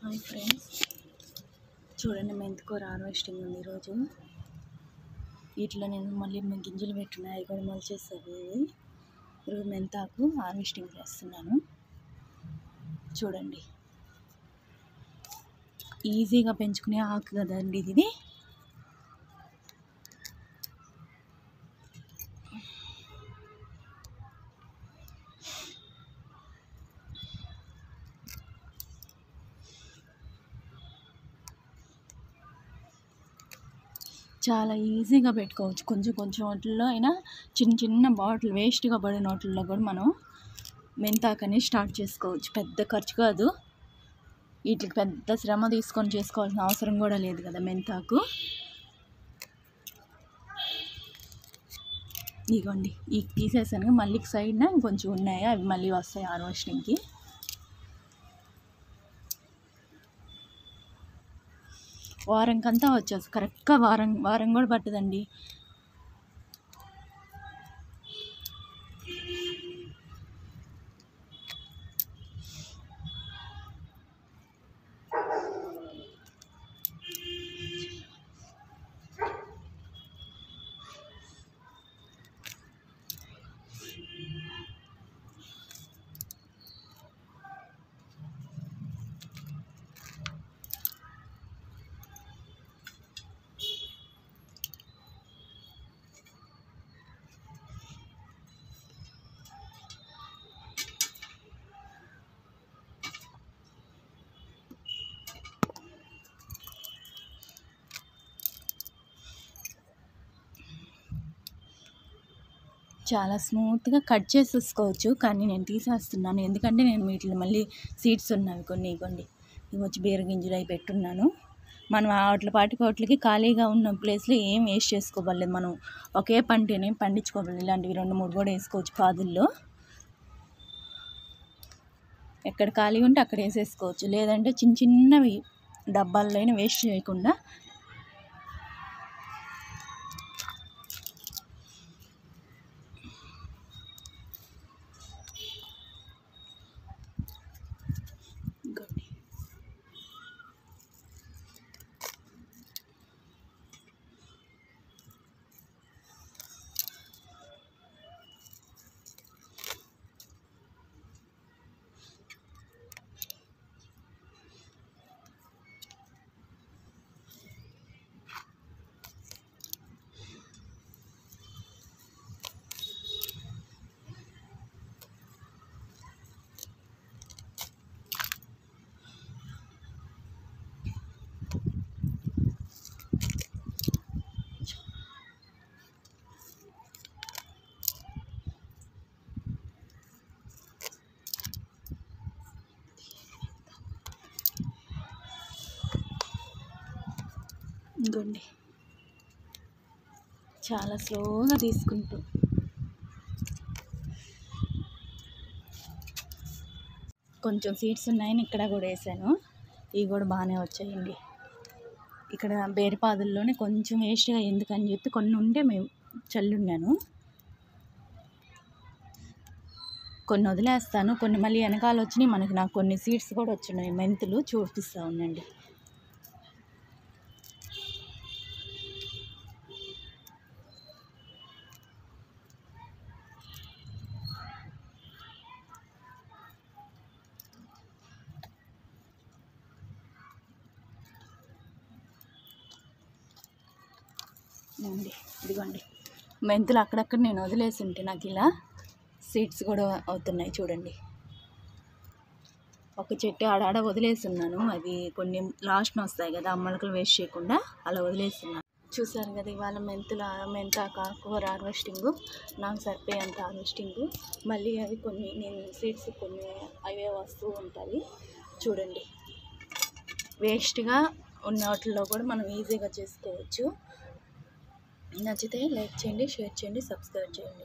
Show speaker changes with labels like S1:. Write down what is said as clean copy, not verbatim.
S1: Hi friends, చూడండి మెంతికూర harvesting ఉంది ఈరోజు. వీటిలో నేను మళ్ళీ గింజలు పెట్టున్నాయి, అవి కూడా మొలిచేస్తుంది. ఈరోజు మెంతాకు హార్వెస్టింగ్ చేస్తున్నాను. చూడండి, ఈజీగా పెంచుకునే ఆకు కదండి ఇది. చాలా ఈజీగా పెట్టుకోవచ్చు. కొంచెం కొంచెం వాటిల్లో అయినా చిన్న చిన్న బాటిల్ వేస్ట్గా పడిన వాటిల్లో కూడా మనం మెంతాకని స్టార్ట్ చేసుకోవచ్చు. పెద్ద ఖర్చు కాదు, వీటికి పెద్ద శ్రమ తీసుకొని చేసుకోవాల్సిన అవసరం కూడా లేదు కదా మెంతాకు. ఇదిగోండి, ఈ తీసేసాను. మళ్ళీ సైడ్న ఇంకొంచెం ఉన్నాయి, అవి మళ్ళీ వస్తాయి హార్వెస్టింగ్కి. వారంకంతా వచ్చేసి కరెక్ట్గా వారం కూడా పట్టదండి. చాలా స్మూత్గా కట్ చేసేసుకోవచ్చు, కానీ నేను తీసేస్తున్నాను. ఎందుకంటే నేను వీటిని మళ్ళీ సీడ్స్ ఉన్నవి కొన్ని ఇవ్వండి, ఇవి వచ్చి బీర గింజలు అవి పెట్టున్నాను. మనం వాటికి ఖాళీగా ఉన్న ప్లేస్లో ఏం వేస్ట్ చేసుకోవాలి. మనం ఒకే పంటని పండించుకోవాలి. ఇలాంటివి 2-3 కూడా వేసుకోవచ్చు పాదుల్లో. ఎక్కడ ఖాళీ ఉంటే అక్కడ వేసేసుకోవచ్చు. లేదంటే చిన్న చిన్నవి డబ్బాల్లో అయినా వేస్ట్ చేయకుండా ఇంకోండి, చాలా స్లోగా తీసుకుంటూ కొంచెం సీడ్స్ ఉన్నాయని ఇక్కడ కూడా వేసాను. ఇవి కూడా బాగానే వచ్చాయండి. ఇక్కడ బేరపాదుల్లోనే కొంచెం వేస్ట్గా ఎందుకని చెప్పి కొన్ని ఉంటే మేము చల్లున్నాను. కొన్ని వదిలేస్తాను, కొన్ని మళ్ళీ వెనకాల వచ్చినాయి. నాకు కొన్ని సీడ్స్ కూడా వచ్చినాయి, మెంతులు చూపిస్తూ ఉండండి. ఇదిగోండి, మెంతులు అక్కడక్కడ నేను వదిలేసి ఉంటే నాకు ఇలా సీడ్స్ కూడా అవుతున్నాయి. చూడండి, ఒక చెట్టు ఆడాడ వదిలేస్తున్నాను. అవి కొన్ని లాస్ట్న వస్తాయి కదా, మొలకలు వేస్ట్ చేయకుండా అలా వదిలేస్తున్నాను. చూసారు కదా, ఇవాళ మెంతాకు కూర హార్వెస్టింగు. నాకు సరిపోయేంత హార్వెస్టింగు. మళ్ళీ అవి కొన్ని నేను సీడ్స్ కొన్ని అవే వస్తూ ఉంటాయి. చూడండి, వేస్ట్గా ఉన్న వాటిల్లో కూడా మనం ఈజీగా చేసుకోవచ్చు. నచ్చితే లైక్ చేయండి, షేర్ చేయండి, సబ్స్క్రైబ్ చేయండి.